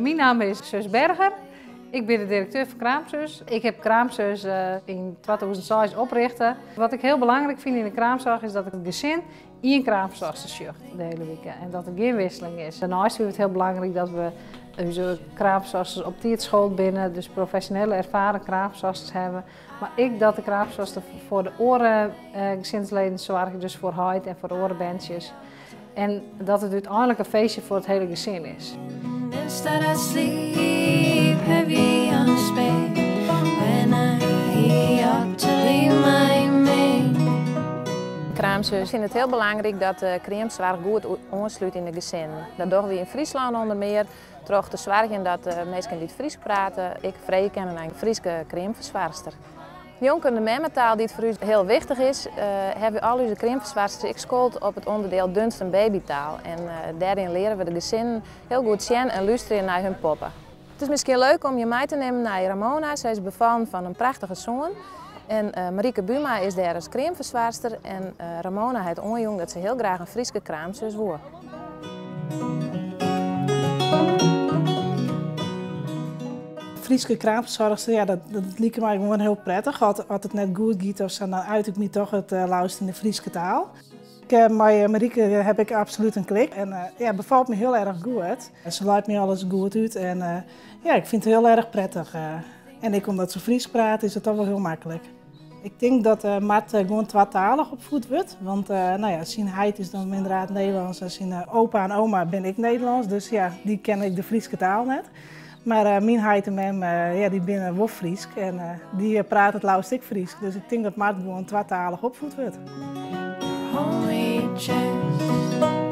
Mijn naam is Sus Berger. Ik ben de directeur van Kraamzus. Ik heb Kraamzus in 2006 oprichten. Wat ik heel belangrijk vind in de kraamzorg is dat het gezin in kraamzorgster schucht de hele week. En dat er geen wisseling is. Daarnaast vind ik het heel belangrijk dat we onze kraamzorgsters op die school binnen, dus professionele ervaren kraamzorgsters hebben. Maar ik dat de kraamzorgster voor de oren gezinsleden zorg, dus voor huid en voor de orenbandjes. En dat het uiteindelijk een feestje voor het hele gezin is. Instead I sleep heavy on a spade when I ought to leave my maid. Kraamzus vindt het heel belangrijk dat de kraamzorg goed aansluit in de gezin. Dat doen we in Friesland onder meer. Toch te zorgen dat de mensen die het Fries praten, ik vrij kennen een Friese kraamverzwaarster. De jongen de memmentaal die het voor u heel wichtig is, hebben we al onze kraamverzwaarsters geschoold op het onderdeel dunst- en babytaal. En daarin leren we de gezin heel goed zien en luisteren naar hun poppen. Het is misschien leuk om je mee te nemen naar Ramona. Zij is bevallen van een prachtige zoon. En Marieke Buma is daar als kraamverzwaarster. En Ramona heeft onjong dat ze heel graag een Friese kraamzus wordt. Friese kraamverzorgster, ja, dat liep mij gewoon heel prettig. Als het net goed gaat, dan uit ik me toch het luisteren in de Friese taal. Met Marieke heb ik absoluut een klik en ja, bevalt me heel erg goed. Ze laat me alles goed uit en ja, ik vind het heel erg prettig. En ik, omdat ze Fries praat, is het toch wel heel makkelijk. Ik denk dat Mart gewoon tweetalig opgevoed wordt, want nou ja, zijn heid is dan inderdaad Nederlands en zijn opa en oma ben ik Nederlands, dus ja, die ken ik de Friese taal net. Maar mijn heid en mem, ja, die binnen wel Fries en die praat het lauwst ik Fries. Dus ik denk dat Mart gewoon tweetalig opgevoed wordt. Only chance.